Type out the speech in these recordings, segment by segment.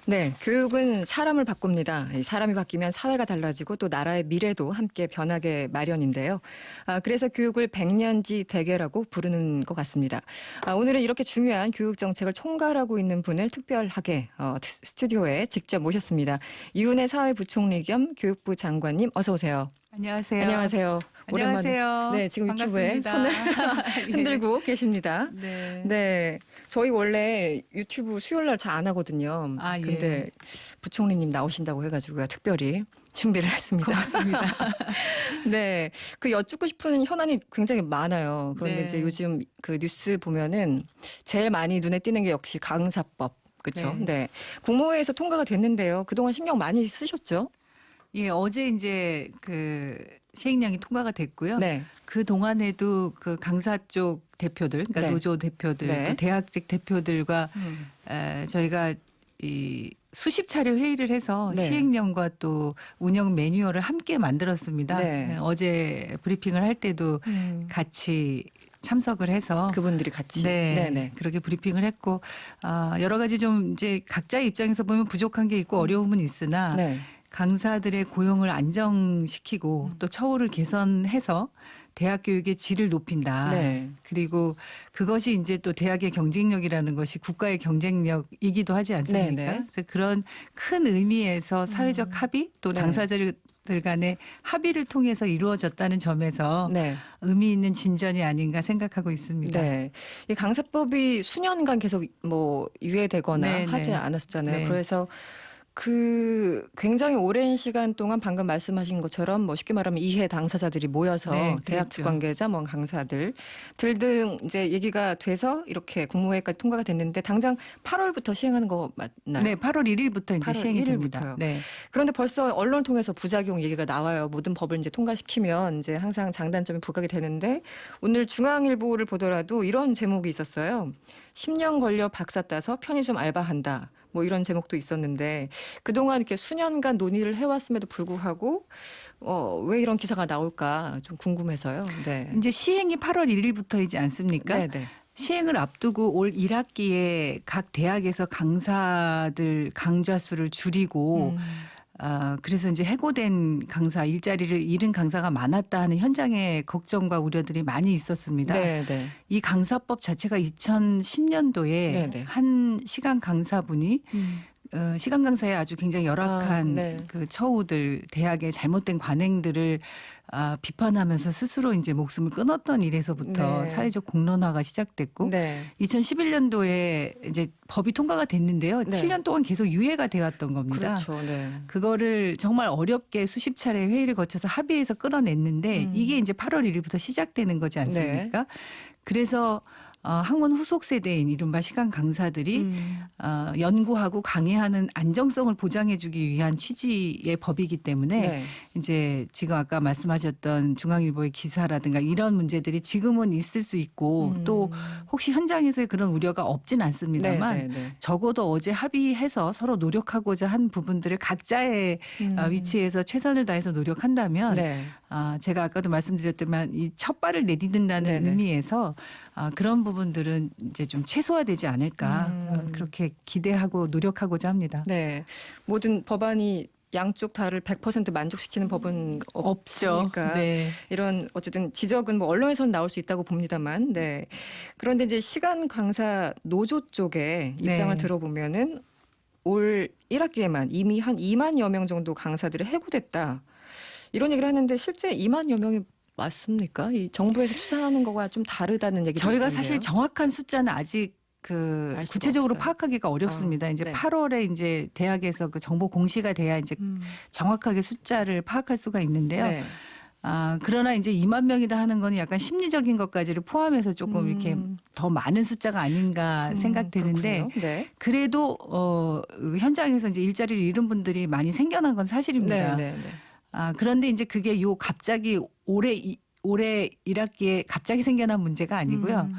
네, 교육은 사람을 바꿉니다. 이 사람이 바뀌면 사회가 달라지고 또 나라의 미래도 함께 변하게 마련인데요. 그래서 교육을 백년지 대계라고 부르는 것 같습니다. 오늘은 이렇게 중요한 교육 정책을 총괄하고 있는 분을 특별하게 스튜디오에 직접 모셨습니다. 이은혜 사회부총리 겸 교육부 장관님 어서 오세요. 안녕하세요. 안녕하세요. 오랜만에. 안녕하세요. 네, 지금 유튜브에 반갑습니다. 손을 예. 흔들고 계십니다. 네. 네, 저희 원래 유튜브 수요일 날 잘 안 하거든요. 아, 예. 근데 부총리님 나오신다고 해가지고요, 특별히 준비를 했습니다. 고맙습니다. 네, 그 여쭙고 싶은 현안이 굉장히 많아요. 그런데 네. 이제 요즘 그 뉴스 보면은 제일 많이 눈에 띄는 게 역시 강사법. 그렇죠. 네. 네, 국무회의에서 통과가 됐는데요. 그동안 신경 많이 쓰셨죠? 예, 어제 이제 그 시행령이 통과가 됐고요. 네, 그 동안에도 그 강사 쪽 대표들, 그러니까 네. 노조 대표들, 네. 또 대학직 대표들과 저희가 이 수십 차례 회의를 해서 네. 시행령과 또 운영 매뉴얼을 함께 만들었습니다. 네. 어제 브리핑을 할 때도 같이 참석을 해서 그분들이 같이. 네, 네네. 그렇게 브리핑을 했고 여러 가지 좀 이제 각자의 입장에서 보면 부족한 게 있고 어려움은 있으나 네. 강사들의 고용을 안정시키고 또 처우를 개선해서 대학 교육의 질을 높인다. 네. 그리고 그것이 이제 또 대학의 경쟁력이라는 것이 국가의 경쟁력이기도 하지 않습니까? 네네. 그래서 그런 큰 의미에서 사회적 합의 또 네. 당사자들 간의 합의를 통해서 이루어졌다는 점에서 네. 의미 있는 진전이 아닌가 생각하고 있습니다. 네. 이 강사법이 수년간 계속 뭐 유예되거나 네, 하지 네. 않았었잖아요. 네. 그래서 그 굉장히 오랜 시간 동안 방금 말씀하신 것처럼 뭐 쉽게 말하면 이해 당사자들이 모여서 네, 대학 측 그랬죠. 관계자, 뭐 강사들 등 이제 얘기가 돼서 이렇게 국무회의까지 통과가 됐는데 당장 8월부터 시행하는 거 맞나요? 네, 8월 1일부터 이제 8월 시행이 1일부터요. 됩니다. 네. 그런데 벌써 언론 통해서 부작용 얘기가 나와요. 모든 법을 이제 통과시키면 이제 항상 장단점이 부각이 되는데 오늘 중앙일보를 보더라도 이런 제목이 있었어요. 10년 걸려 박사 따서 편의점 알바한다. 뭐 이런 제목도 있었는데 그동안 이렇게 수년간 논의를 해왔음에도 불구하고 왜 이런 기사가 나올까 좀 궁금해서요. 네. 이제 시행이 8월 1일부터이지 않습니까? 네네. 시행을 앞두고 올 1학기에 각 대학에서 강사들 강좌 수를 줄이고 그래서 이제 해고된 강사 일자리를 잃은 강사가 많았다 하는 현장의 걱정과 우려들이 많이 있었습니다. 네네. 이 강사법 자체가 2010년도에 네네. 한 시간 강사분이 시간 강사의 아주 굉장히 열악한 네. 그 처우들, 대학의 잘못된 관행들을 비판하면서 스스로 이제 목숨을 끊었던 일에서부터 네. 사회적 공론화가 시작됐고 네. 2011년도에 이제 법이 통과가 됐는데요. 네. 7년 동안 계속 유예가 되었던 겁니다. 그렇죠. 네. 그거를 정말 어렵게 수십 차례 회의를 거쳐서 합의해서 끌어냈는데 이게 이제 8월 1일부터 시작되는 거지 않습니까? 그래서 학문 후속 세대인 이른바 시간 강사들이 연구하고 강의하는 안정성을 보장해주기 위한 취지의 법이기 때문에 네. 이제 지금 아까 말씀하셨던 중앙일보의 기사라든가 이런 문제들이 지금은 있을 수 있고 또 혹시 현장에서의 그런 우려가 없진 않습니다만 네, 네, 네. 적어도 어제 합의해서 서로 노력하고자 한 부분들을 각자의 위치에서 최선을 다해서 노력한다면 네. 제가 아까도 말씀드렸지만 이 첫 발을 내딛는다는 네네. 의미에서 그런 부분들은 이제 좀 최소화되지 않을까 그렇게 기대하고 노력하고자 합니다. 네. 모든 법안이 양쪽 다를 100% 만족시키는 법은 없죠. 없으니까 네. 이런 어쨌든 지적은 뭐 언론에서는 나올 수 있다고 봅니다만, 네. 그런데 이제 시간 강사 노조 쪽의 입장을 네. 들어보면은 올 1학기에만 이미 한 2만여 명 정도 강사들이 해고됐다. 이런 얘기를 하는데 실제 2만여 명이 맞습니까? 이 정부에서 추산하는 거와 좀 다르다는 얘기도 저희가 있던데요. 사실 정확한 숫자는 아직 알 수가 구체적으로 없어요. 파악하기가 어렵습니다. 이제 네. 8월에 이제 대학에서 그 정보 공시가 돼야 이제 정확하게 숫자를 파악할 수가 있는데요. 네. 그러나 이제 2만 명이다 하는 거는 약간 심리적인 것까지를 포함해서 조금 이렇게 더 많은 숫자가 아닌가 생각되는데 그렇군요. 네. 그래도 현장에서 이제 일자리를 잃은 분들이 많이 생겨난 건 사실입니다. 네, 네, 네. 그런데 이제 그게 갑자기 올해 1학기에 갑자기 생겨난 문제가 아니고요.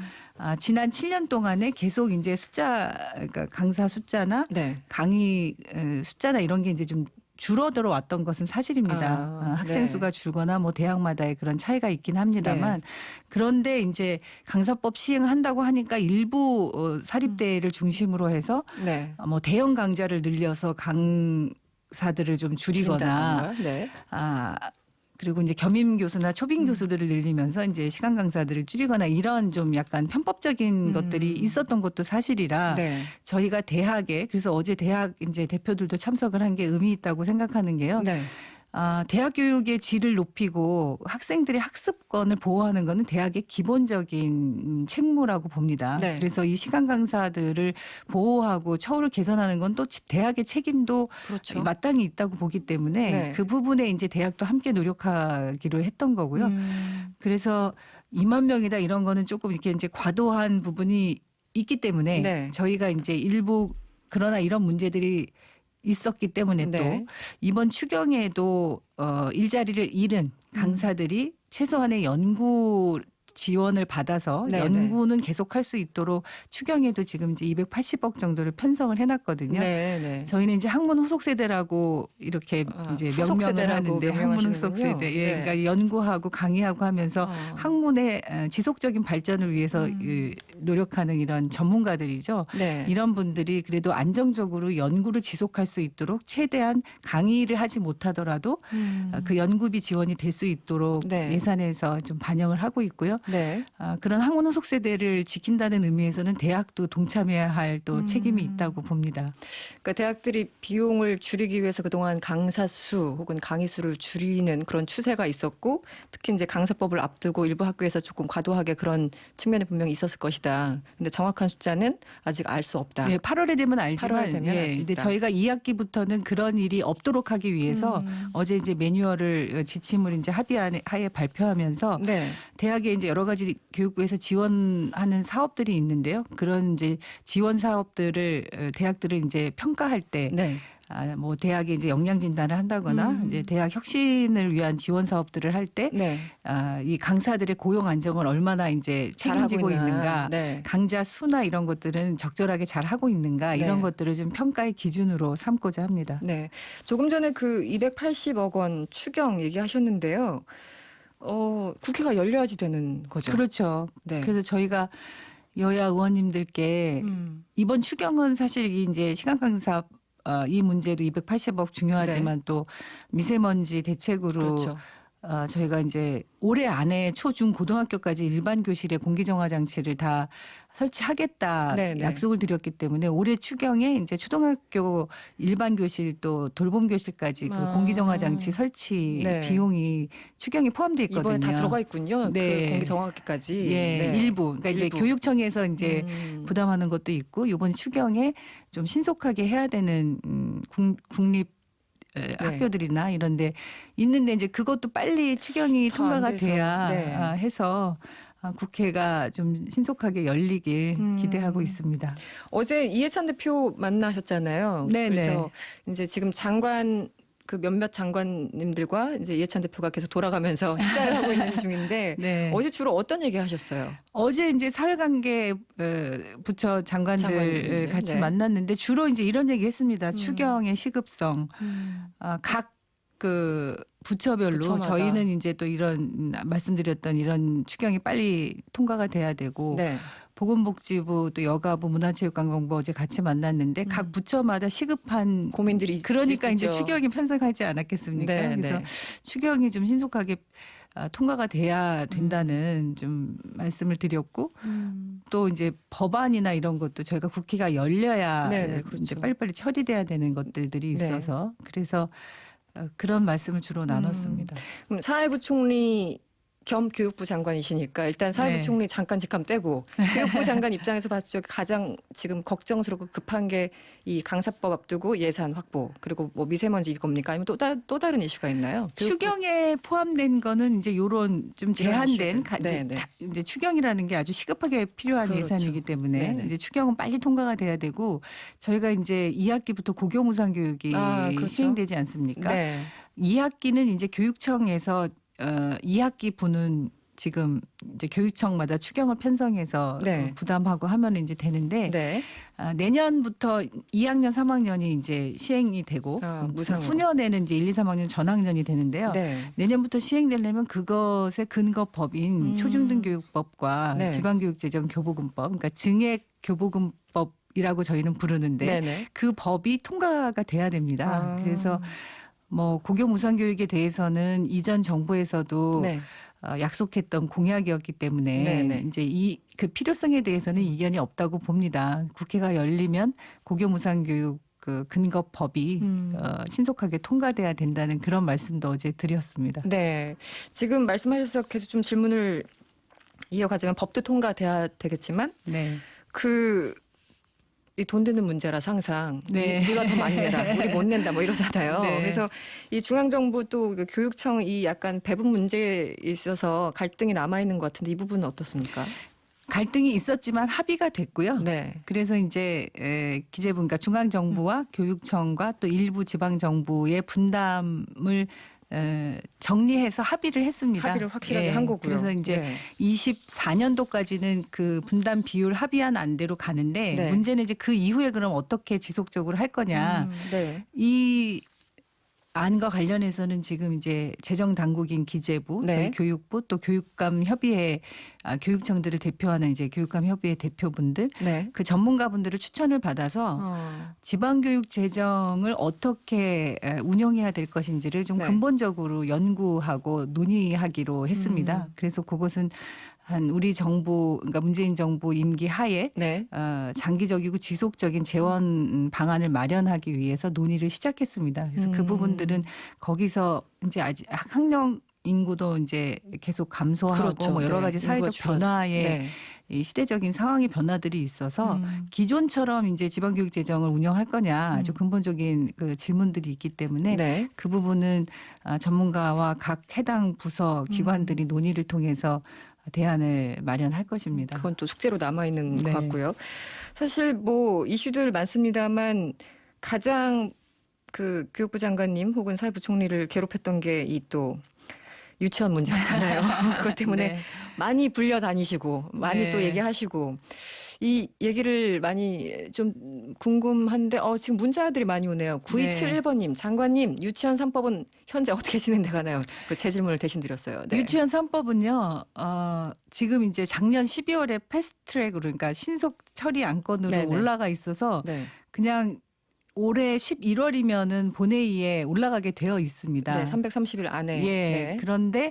지난 7년 동안에 계속 이제 그러니까 강사 숫자나 네. 강의 숫자나 이런 게 이제 좀 줄어들어 왔던 것은 사실입니다. 학생 네. 수가 줄거나 뭐 대학마다의 그런 차이가 있긴 합니다만 그런데 이제 강사법 시행한다고 하니까 일부 사립대를 중심으로 해서 네. 뭐 대형 강좌를 늘려서 강사들을 좀 줄이거나 줄인다던가. 네. 그리고 이제 겸임 교수나 초빙 교수들을 늘리면서 이제 시간 강사들을 줄이거나 이런 좀 약간 편법적인 것들이 있었던 것도 사실이라 네. 저희가 대학에 그래서 어제 대학 이제 대표들도 참석을 한 게 의미 있다고 생각하는 게요. 네. 대학 교육의 질을 높이고 학생들의 학습권을 보호하는 것은 대학의 기본적인 책무라고 봅니다. 네. 그래서 이 시간 강사들을 보호하고 처우를 개선하는 건 또 대학의 책임도 그렇죠. 마땅히 있다고 보기 때문에 네. 그 부분에 이제 대학도 함께 노력하기로 했던 거고요. 그래서 2만 명이다 이런 거는 조금 이렇게 이제 과도한 부분이 있기 때문에 네. 저희가 이제 일부 그러나 이런 문제들이 있었기 때문에 네. 또 이번 추경에도 일자리를 잃은 강사들이 최소한의 연구 지원을 받아서 네, 연구는 계속할 수 있도록 추경에도 지금 이제 280억 정도를 편성을 해놨거든요. 네. 네. 저희는 이제 학문 후속 세대라고 이렇게 이제 후속 명명을 세대라고 하는데 학문 후속 명명하시는군요. 세대, 예, 네. 그러니까 연구하고 강의하고 하면서 학문의 지속적인 발전을 위해서 노력하는 이런 전문가들이죠. 네. 이런 분들이 그래도 안정적으로 연구를 지속할 수 있도록 최대한 강의를 하지 못하더라도 그 연구비 지원이 될 수 있도록 네. 예산에서 좀 반영을 하고 있고요. 네. 그런 학문 후속 세대를 지킨다는 의미에서는 대학도 동참해야 할 또 책임이 있다고 봅니다. 그러니까 대학들이 비용을 줄이기 위해서 그동안 강사 수 혹은 강의 수를 줄이는 그런 추세가 있었고 특히 이제 강사법을 앞두고 일부 학교에서 조금 과도하게 그런 측면이 분명히 있었을 것이다. 근데 정확한 숫자는 아직 알 수 없다. 네, 8월에 되면 알지만 8월 되면 알수 근데 있다. 저희가 2학기부터는 그런 일이 없도록 하기 위해서 어제 이제 매뉴얼을 지침을 이제 합의하에 발표하면서 네. 대학에 이제 여러 가지 교육부에서 지원하는 사업들이 있는데요. 그런 이제 지원 사업들을 대학들을 이제 평가할 때 네. 뭐 대학에 이제 역량 진단을 한다거나 이제 대학 혁신을 위한 지원 사업들을 할 때 네. 이 강사들의 고용 안정을 얼마나 이제 잘하고 책임지고 있나. 있는가, 네. 강좌 수나 이런 것들은 적절하게 잘 하고 있는가 이런 네. 것들을 좀 평가의 기준으로 삼고자 합니다. 네. 조금 전에 그 280억 원 추경 얘기하셨는데요. 국회가 열려야지 되는 거죠. 그렇죠. 네. 그래서 저희가 여야 의원님들께 이번 추경은 사실 이제 시간 강사 이 문제도 280억 중요하지만 또 미세먼지 대책으로 그렇죠. 저희가 이제 올해 안에 초, 중, 고등학교까지 일반 교실에 공기정화 장치를 다 설치하겠다 네. 약속을 드렸기 때문에 올해 추경에 이제 초등학교 일반 교실 또 돌봄 교실까지 그 공기정화 장치 설치 네. 비용이 추경에 포함되어 있거든요. 이번에 다 들어가 있군요. 네. 그 공기 정확기까지. 예, 네. 일부. 그러니까 이제 일부. 교육청에서 이제 부담하는 것도 있고 이번 추경에 좀 신속하게 해야 되는 국립 네. 학교들이나 이런데 있는데 이제 그것도 빨리 추경이 다안 통과가 돼서. 돼야 네. 해서 국회가 좀 신속하게 열리길 기대하고 있습니다. 어제 이해찬 대표 만나셨잖아요. 네네. 그래서 이제 지금 장관 그 몇몇 장관님들과 이제 이해찬 대표가 계속 돌아가면서 식사를 하고 있는 중인데 네. 어제 주로 어떤 얘기 하셨어요? 어제 이제 사회관계 부처 장관들 장관님들, 같이 네. 만났는데 주로 이제 이런 얘기 했습니다. 추경의 시급성, 각 그 부처별로 부처마다. 저희는 이제 또 이런 말씀드렸던 이런 추경이 빨리 통과가 돼야 되고 네. 보건복지부 또 여가부 문화체육관광부 어제 같이 만났는데 각 부처마다 시급한 고민들이 그러니까 이제 있죠. 추경이 편성하지 않았겠습니까? 네, 그래서 네. 추경이 좀 신속하게 통과가 돼야 된다는 좀 말씀을 드렸고 또 이제 법안이나 이런 것도 저희가 국회가 열려야 네, 네, 그렇죠. 이제 빨리빨리 처리돼야 되는 것들이 네. 있어서 그래서 그런 말씀을 주로 나눴습니다. 그럼 사회부총리 겸 교육부 장관이시니까 일단 사회부 네. 총리 잠깐 직함 떼고 교육부 장관 입장에서 봤을 때 가장 지금 걱정스럽고 급한 게 이 강사법 앞두고 예산 확보 그리고 뭐 미세먼지 이겁니까? 아니면 또 다른 이슈가 있나요? 추경에 포함된 거는 이제 요런 좀 제한된 이슈들. 네, 네. 이제 추경이라는 게 아주 시급하게 필요한 그렇죠. 예산이기 때문에 네, 네. 이제 추경은 빨리 통과가 돼야 되고 저희가 이제 2학기부터 고교무상 교육이 그렇죠. 시행되지 않습니까? 네. 2학기는 이제 교육청에서 2학기 부는 지금 이제 교육청마다 추경을 편성해서 네. 부담하고 하면 이제 되는데 네. 내년부터 2학년, 3학년이 이제 시행이 되고 무상으로. 후년에는 이제 1, 2, 3학년 전학년이 되는데요. 네. 내년부터 시행되려면 그것의 근거법인 초중등교육법과 네. 지방교육재정교부금법, 그러니까 증액교부금법이라고 저희는 부르는데 네네. 그 법이 통과가 돼야 됩니다. 그래서 뭐 고교 무상교육에 대해서는 이전 정부에서도 네. 약속했던 공약이었기 때문에 네네. 이제 그 필요성에 대해서는 이견이 없다고 봅니다. 국회가 열리면 고교 무상교육 그 근거법이 신속하게 통과돼야 된다는 그런 말씀도 어제 드렸습니다. 네. 지금 말씀하셔서 계속 좀 질문을 이어가자면 법도 통과돼야 되겠지만 네. 이 돈 드는 문제라서 항상 네. 네가 더 많이 내라. 우리 못 낸다. 뭐 이러잖아요. 네. 그래서 이 중앙정부 또 교육청 이 약간 배분 문제에 있어서 갈등이 남아있는 것 같은데 이 부분은 어떻습니까? 갈등이 있었지만 합의가 됐고요. 네. 그래서 이제 기재부, 그러니까 중앙정부와 교육청과 또 일부 지방정부의 분담을 정리해서 합의를 했습니다. 합의를 확실하게 한 거고요. 그래서 이제 24년도까지는 그 분담 비율 합의한 안대로 가는데 네. 문제는 이제 그 이후에 그럼 어떻게 지속적으로 할 거냐. 네. 이 안과 관련해서는 지금 이제 재정 당국인 기재부, 네. 저희 교육부 또 교육감 협의회 교육청들을 대표하는 이제 교육감 협의회 대표분들 네. 그 전문가분들을 추천을 받아서 지방교육 재정을 어떻게 운영해야 될 것인지를 좀 네. 근본적으로 연구하고 논의하기로 했습니다. 그래서 그것은 한 우리 정부, 그러니까 문재인 정부 임기 하에 네. 장기적이고 지속적인 재원 방안을 마련하기 위해서 논의를 시작했습니다. 그래서 그 부분들은 거기서 이제 아직 학령 인구도 이제 계속 감소하고 그렇죠. 뭐 여러 가지 네. 사회적 인구가 변화에 네. 이 시대적인 상황의 변화들이 있어서 기존처럼 이제 지방교육 재정을 운영할 거냐 아주 근본적인 그 질문들이 있기 때문에 네. 그 부분은 전문가와 각 해당 부서 기관들이 논의를 통해서 대안을 마련할 것입니다. 그건 또 숙제로 남아있는 네. 것 같고요. 사실 뭐 이슈들 많습니다만 가장 그 교육부 장관님 혹은 사회부총리를 괴롭혔던 게 이 또 유치원 문제였잖아요. 그것 때문에 네. 많이 불려 다니시고 많이 네. 또 얘기하시고 이 얘기를 많이 좀 궁금한데 지금 문자들이 많이 오네요. 9271번님 장관님 유치원 3법은 현재 어떻게 진행돼 가나요? 그 제 질문을 대신 드렸어요. 네. 유치원 3법은요. 지금 이제 작년 12월에 패스트트랙으로 그러니까 신속 처리 안건으로 네네. 올라가 있어서 네. 그냥 올해 11월이면은 본회의에 올라가게 되어 있습니다. 네, 330일 안에. 예. 네. 그런데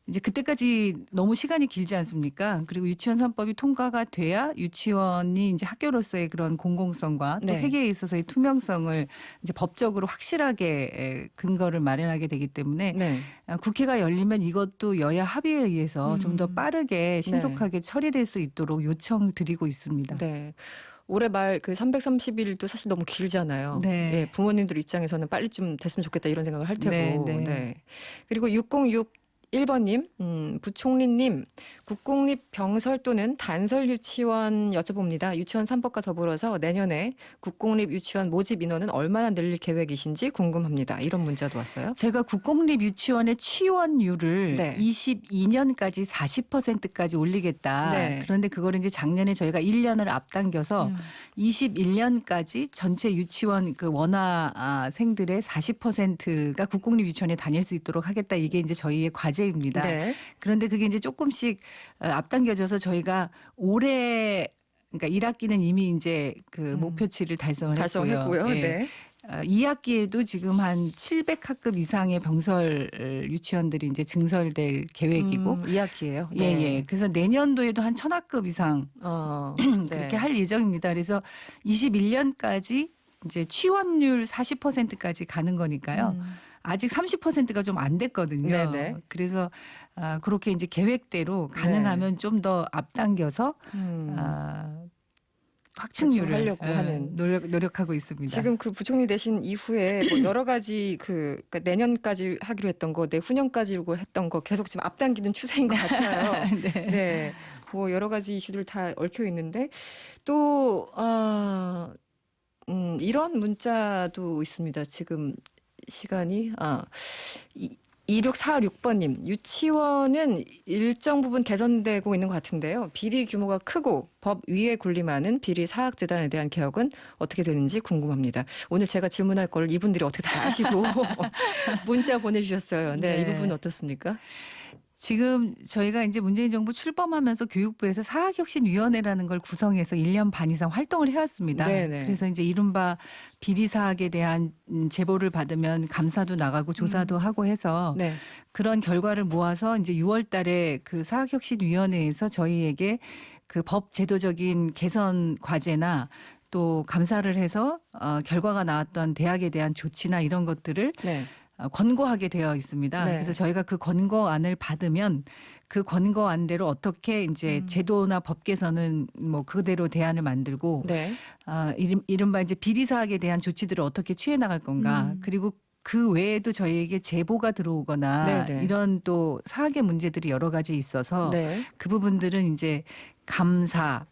이제 그때까지 너무 시간이 길지 않습니까? 그리고 유치원 3법이 통과가 돼야 유치원이 이제 학교로서의 그런 공공성과 또 네. 회계에 있어서의 투명성을 이제 법적으로 확실하게 근거를 마련하게 되기 때문에 네. 국회가 열리면 이것도 여야 합의에 의해서 좀 더 빠르게 신속하게 처리될 수 있도록 요청드리고 있습니다. 네. 올해 말 그 330일도 사실 너무 길잖아요. 네. 예, 부모님들 입장에서는 빨리 좀 됐으면 좋겠다 이런 생각을 할 테고. 네, 네. 네. 그리고 6061번님, 부총리님, 국공립 병설 또는 단설 유치원 여쭤봅니다. 유치원 3법과 더불어서 내년에 국공립 유치원 모집 인원은 얼마나 늘릴 계획이신지 궁금합니다. 이런 문자도 왔어요. 제가 국공립 유치원의 취원율을 네. 22년까지 40%까지 올리겠다. 네. 그런데 그거를 이제 작년에 저희가 1년을 앞당겨서 21년까지 전체 유치원 그 원화생들의 40%가 국공립 유치원에 다닐 수 있도록 하겠다. 이게 이제 저희의 과제입니다. 네. 그런데 그게 이제 조금씩 앞당겨져서 저희가 올해 그러니까 1학기는 이미 이제 그 목표치를 달성했고요. 예. 네. 2학기에도 지금 한 700학급 이상의 병설 유치원들이 이제 증설될 계획이고 2학기예요. 예, 예. 그래서 내년도에도 한 1000학급 이상 네. 그렇게 할 예정입니다. 그래서 21년까지 이제 취원율 40%까지 가는 거니까요. 아직 30%가 좀 안 됐거든요. 네네. 그래서 그렇게 이제 계획대로 가능하면 좀 더 앞당겨서 확충률을 하려고 하는. 노력하고 있습니다. 지금 그 부총리 되신 이후에 뭐 여러 가지 그러니까 내년까지 하기로 했던 거, 내후년까지로 했던 거 계속 지금 앞당기는 추세인 것 같아요. 네. 네. 뭐 여러 가지 이슈들 다 얽혀 있는데 또 이런 문자도 있습니다. 지금 시간이 2646번님, 유치원은 일정 부분 개선되고 있는 것 같은데요. 비리 규모가 크고 법 위에 군림하는 비리 사학재단에 대한 개혁은 어떻게 되는지 궁금합니다. 오늘 제가 질문할 걸 이분들이 어떻게 다 아시고 문자 보내주셨어요. 네, 이 부분 어떻습니까? 지금 저희가 이제 문재인 정부 출범하면서 교육부에서 사학혁신위원회라는 걸 구성해서 1년 반 이상 활동을 해왔습니다. 네네. 그래서 이제 이른바 비리 사학에 대한 제보를 받으면 감사도 나가고 조사도 하고 해서 네. 그런 결과를 모아서 이제 6월 달에 그 사학혁신위원회에서 저희에게 그 법 제도적인 개선 과제나 또 감사를 해서 결과가 나왔던 대학에 대한 조치나 이런 것들을 네. 권고하게 되어 있습니다. 네. 그래서 저희가 그 권고안을 받으면 그 권고안대로 어떻게 이제 제도나 법 개선은 뭐 그대로 대안을 만들고 네. 이른바 이제 비리 사학에 대한 조치들을 어떻게 취해 나갈 건가. 그리고 그 외에도 저희에게 제보가 들어오거나 네네. 이런 또 사학의 문제들이 여러 가지 있어서 네. 그 부분들은 이제 감사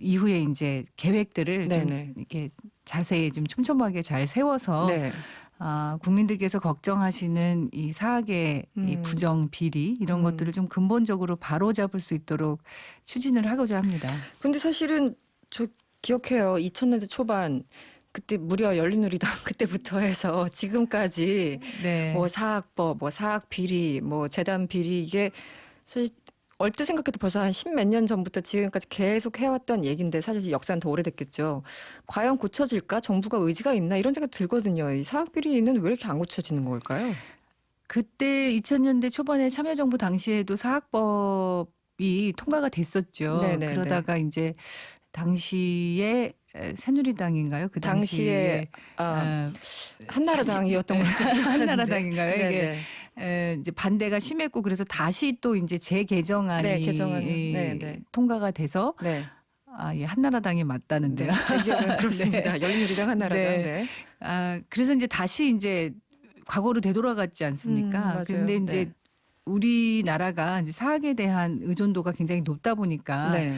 이후에 이제 계획들을 좀 네네. 이렇게 자세히 좀 촘촘하게 잘 세워서 네. 국민들께서 걱정하시는 이 사학의 이 부정 비리 이런 것들을 좀 근본적으로 바로잡을 수 있도록 추진을 하고자 합니다. 근데 사실은 저 기억해요. 2000년대 초반 그때 무려 열린우리당 그때부터 해서 지금까지 네. 뭐 사학법, 뭐 사학 비리, 뭐 재단 비리 이게 사실 얼뜻 생각해도 벌써 한 10몇 년 전부터 지금까지 계속 해왔던 얘기인데 사실 역사는 더 오래됐겠죠. 과연 고쳐질까? 정부가 의지가 있나? 이런 생각 들거든요. 이 사학 비리는 왜 이렇게 안 고쳐지는 걸까요? 그때 2000년대 초반에 참여정부 당시에도 사학법이 통과가 됐었죠. 네네네. 그러다가 이제 당시에 새누리당인가요? 그 당시에 당시에 한나라당이었던 것 같아요. 한나라당인가요? 이게 네네. 이제 반대가 심했고 그래서 다시 또 이제 재개정안이 네, 개정안. 네네. 통과가 돼서 네. 예, 한나라당이 맞다는데요. 네. 제 기억은 그렇습니다. 네. 열린우리당 한나라당. 네. 네. 그래서 이제 다시 이제 과거로 되돌아갔지 않습니까? 맞아요. 근데 이제 네. 우리나라가 이제 사학에 대한 의존도가 굉장히 높다 보니까 네.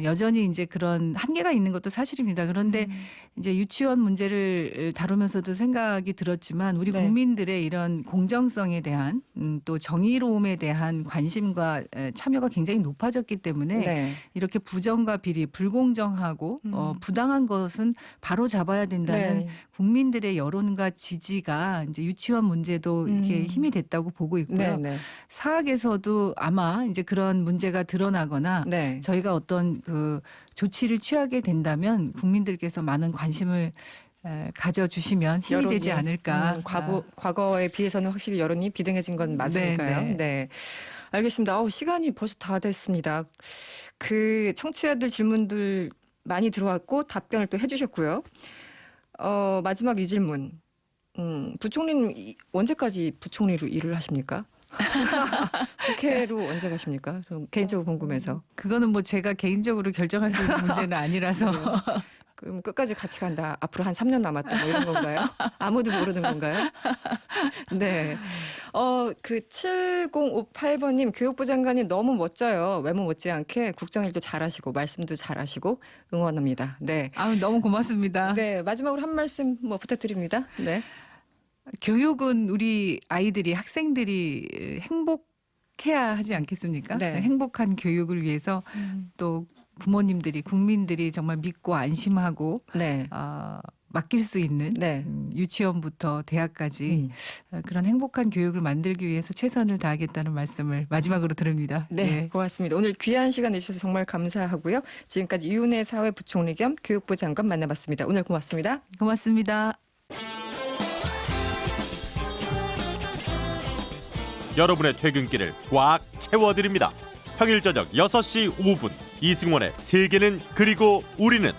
여전히 이제 그런 한계가 있는 것도 사실입니다. 그런데 이제 유치원 문제를 다루면서도 생각이 들었지만 우리 네. 국민들의 이런 공정성에 대한 또 정의로움에 대한 관심과 참여가 굉장히 높아졌기 때문에 네. 이렇게 부정과 비리, 불공정하고 부당한 것은 바로 잡아야 된다는 네. 국민들의 여론과 지지가 이제 유치원 문제도 이렇게 힘이 됐다고 보고 있고요. 네. 사학에서도 아마 이제 그런 문제가 드러나거나 네. 저희가 어떤 그 조치를 취하게 된다면 국민들께서 많은 관심을 가져주시면 힘이 여론이, 되지 않을까. 과거에 비해서는 확실히 여론이 비등해진 건 맞으니까요. 네. 네. 알겠습니다. 시간이 벌써 다 됐습니다. 그 청취자들 질문들 많이 들어왔고 답변을 또 해주셨고요. 마지막 이 질문. 부총리는 언제까지 부총리로 일을 하십니까? 국회로 언제 가십니까? 좀 개인적으로 궁금해서. 그거는 뭐 제가 개인적으로 결정할 수 있는 문제는 아니라서. 그럼 끝까지 같이 간다. 앞으로 한 3년 남았다. 뭐 이런 건가요? 아무도 모르는 건가요? 네. 그 7058번님 교육부 장관이 너무 멋져요. 외모 못지않게 국정일도 잘하시고 말씀도 잘하시고 응원합니다. 네. 너무 고맙습니다. 네. 마지막으로 한 말씀 뭐 부탁드립니다. 네. 교육은 우리 아이들이 학생들이 행복해야 하지 않겠습니까? 네. 행복한 교육을 위해서 또 부모님들이 국민들이 정말 믿고 안심하고 네. 맡길 수 있는 네. 유치원부터 대학까지 그런 행복한 교육을 만들기 위해서 최선을 다하겠다는 말씀을 마지막으로 드립니다. 네, 고맙습니다. 오늘 귀한 시간 내주셔서 정말 감사하고요. 지금까지 유은혜 사회부총리 겸 교육부 장관 만나봤습니다. 오늘 고맙습니다. 고맙습니다. 여러분의 퇴근길을 꽉 채워드립니다. 평일 저녁 6시 5분 이승원의 세계는 그리고 우리는